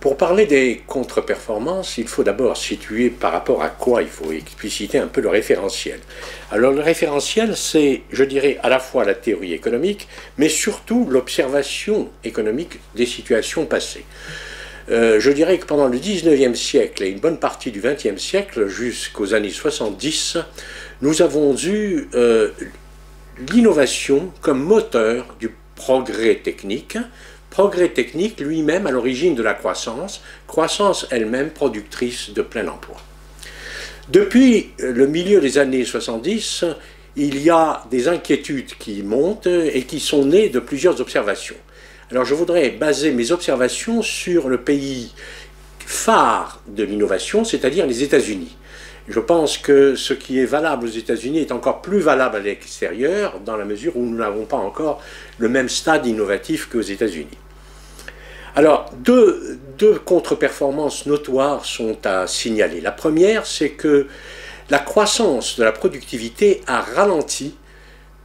Pour parler des contre-performances, il faut d'abord situer par rapport à quoi il faut expliciter un peu le référentiel. Alors le référentiel, c'est, je dirais, à la fois la théorie économique, mais surtout l'observation économique des situations passées. Je dirais que pendant le 19e siècle et une bonne partie du 20e siècle, jusqu'aux années 70, nous avons eu l'innovation comme moteur du progrès technique lui-même à l'origine de la croissance, croissance elle-même productrice de plein emploi. Depuis le milieu des années 70, il y a des inquiétudes qui montent et qui sont nées de plusieurs observations. Alors je voudrais baser mes observations sur le pays phare de l'innovation, c'est-à-dire les États-Unis. Je pense que ce qui est valable aux États-Unis est encore plus valable à l'extérieur, dans la mesure où nous n'avons pas encore le même stade innovatif qu'aux États-Unis. Alors, deux contre-performances notoires sont à signaler. La première, c'est que la croissance de la productivité a ralenti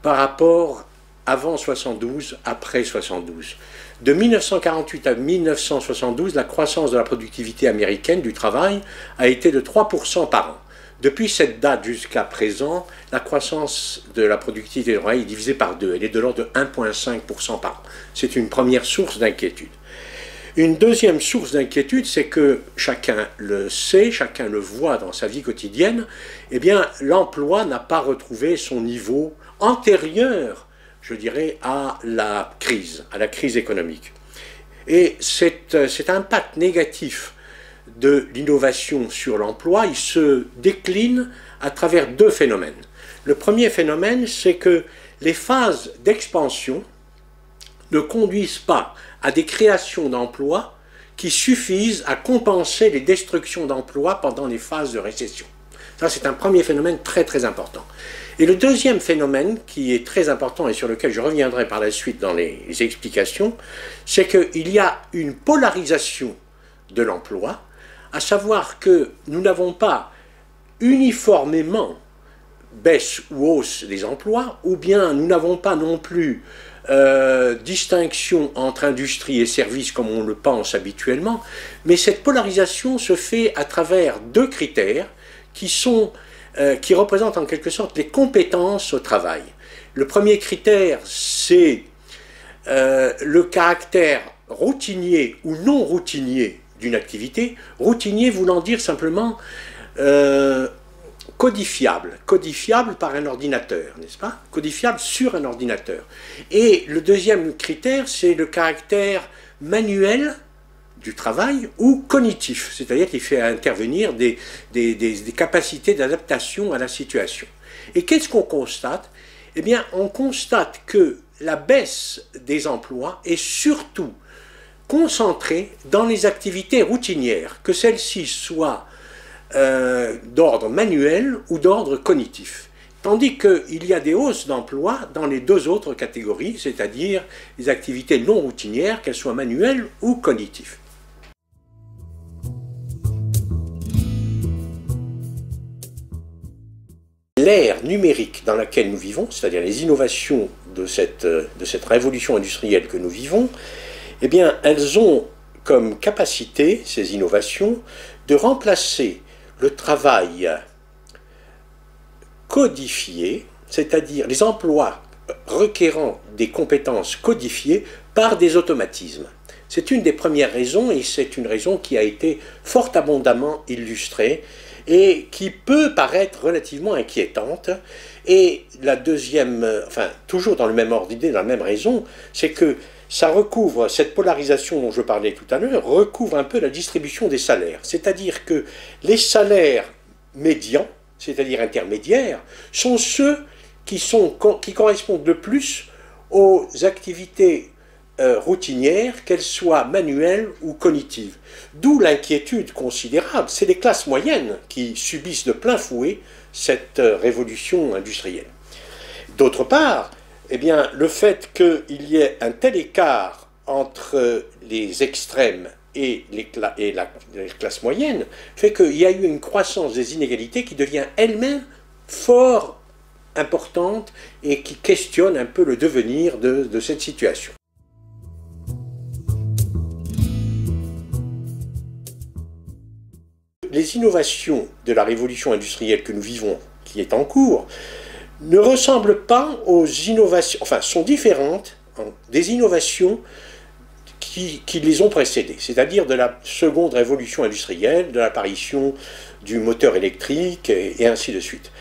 par rapport avant 72, après 72. De 1948 à 1972, la croissance de la productivité américaine du travail a été de 3% par an. Depuis cette date jusqu'à présent, la croissance de la productivité du travail est divisée par 2. Elle est de l'ordre de 1,5% par an. C'est une première source d'inquiétude. Une deuxième source d'inquiétude, c'est que chacun le sait, chacun le voit dans sa vie quotidienne, eh bien, l'emploi n'a pas retrouvé son niveau antérieur, je dirais, à la crise économique. Et cet impact négatif de l'innovation sur l'emploi, il se décline à travers deux phénomènes. Le premier phénomène, c'est que les phases d'expansion ne conduisent pas à des créations d'emplois qui suffisent à compenser les destructions d'emplois pendant les phases de récession. Ça, c'est un premier phénomène très très important. Et le deuxième phénomène, qui est très important et sur lequel je reviendrai par la suite dans les explications, c'est qu'il y a une polarisation de l'emploi, à savoir que nous n'avons pas uniformément baisse ou hausse des emplois, ou bien nous n'avons pas non plus distinction entre industrie et services comme on le pense habituellement, mais cette polarisation se fait à travers deux critères qui représentent en quelque sorte les compétences au travail. Le premier critère, c'est le caractère routinier ou non routinier d'une activité, routinier voulant dire simplement codifiable par un ordinateur, n'est-ce pas? Codifiable sur un ordinateur. Et le deuxième critère, c'est le caractère manuel du travail ou cognitif, c'est-à-dire qu'il fait intervenir des capacités d'adaptation à la situation. Et qu'est-ce qu'on constate? Eh bien, on constate que la baisse des emplois est surtout concentrée dans les activités routinières, que celles-ci soient d'ordre manuel ou d'ordre cognitif. Tandis qu'il y a des hausses d'emploi dans les deux autres catégories, c'est-à-dire les activités non routinières, qu'elles soient manuelles ou cognitives. L'ère numérique dans laquelle nous vivons, c'est-à-dire les innovations de cette révolution industrielle que nous vivons, eh bien, elles ont comme capacité, ces innovations, de remplacer le travail codifié, c'est-à-dire les emplois requérant des compétences codifiées par des automatismes. C'est une des premières raisons, et c'est une raison qui a été fort abondamment illustrée et qui peut paraître relativement inquiétante. Et la deuxième, enfin toujours dans le même ordre d'idée, dans la même raison, c'est que ça recouvre, cette polarisation dont je parlais tout à l'heure, recouvre un peu la distribution des salaires. C'est-à-dire que les salaires médians, c'est-à-dire intermédiaires, sont ceux qui correspondent le plus aux activités routinières, qu'elles soient manuelles ou cognitives. D'où l'inquiétude considérable. C'est les classes moyennes qui subissent de plein fouet cette révolution industrielle. D'autre part, eh bien, le fait qu'il y ait un tel écart entre les extrêmes et la classe moyenne fait qu'il y a eu une croissance des inégalités qui devient elle-même fort importante et qui questionne un peu le devenir de cette situation. Les innovations de la révolution industrielle que nous vivons, qui est en cours, ne ressemblent pas aux innovations, enfin sont différentes des innovations qui les ont précédées, c'est-à-dire de la seconde révolution industrielle, de l'apparition du moteur électrique et ainsi de suite.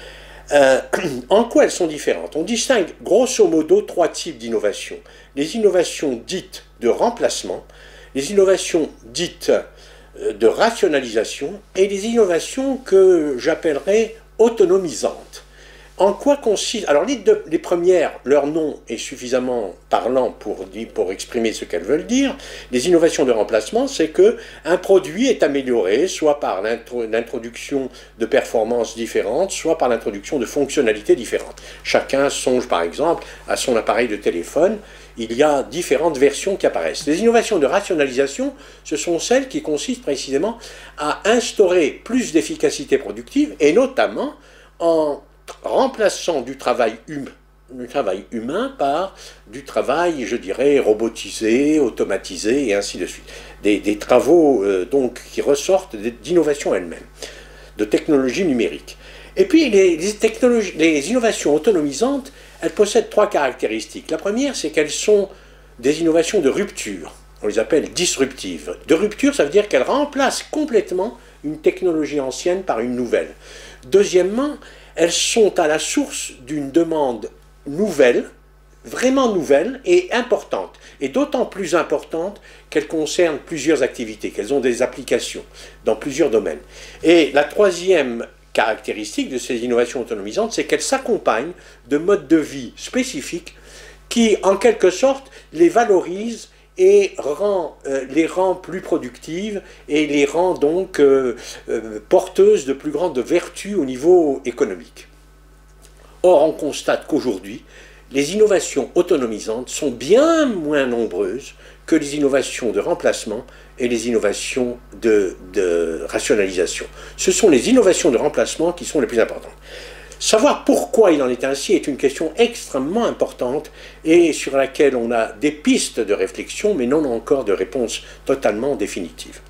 En quoi elles sont différentes? On distingue grosso modo trois types d'innovations. Les innovations dites de remplacement, les innovations dites de rationalisation et les innovations que j'appellerais autonomisantes. En quoi consiste... Alors les premières, leur nom est suffisamment parlant pour exprimer ce qu'elles veulent dire. Les innovations de remplacement, c'est qu'un produit est amélioré, soit par l'introduction de performances différentes, soit par l'introduction de fonctionnalités différentes. Chacun songe par exemple à son appareil de téléphone, il y a différentes versions qui apparaissent. Les innovations de rationalisation, ce sont celles qui consistent précisément à instaurer plus d'efficacité productive, et notamment en remplaçant du travail humain par du travail, je dirais, robotisé, automatisé, et ainsi de suite. Des travaux donc qui ressortent d'innovation elles-mêmes, de technologies numériques. Et puis les innovations autonomisantes, elles possèdent trois caractéristiques. La première, c'est qu'elles sont des innovations de rupture. On les appelle disruptives. De rupture, ça veut dire qu'elles remplacent complètement une technologie ancienne par une nouvelle. Deuxièmement, elles sont à la source d'une demande nouvelle, vraiment nouvelle et importante. Et d'autant plus importante qu'elles concernent plusieurs activités, qu'elles ont des applications dans plusieurs domaines. Et la troisième caractéristique de ces innovations autonomisantes, c'est qu'elles s'accompagnent de modes de vie spécifiques qui, en quelque sorte, les valorisent et les rend plus productives et les rend donc porteuses de plus grandes vertus au niveau économique. Or, on constate qu'aujourd'hui, les innovations autonomisantes sont bien moins nombreuses que les innovations de remplacement et les innovations de rationalisation. Ce sont les innovations de remplacement qui sont les plus importantes. Savoir pourquoi il en est ainsi est une question extrêmement importante et sur laquelle on a des pistes de réflexion, mais non encore de réponse totalement définitive.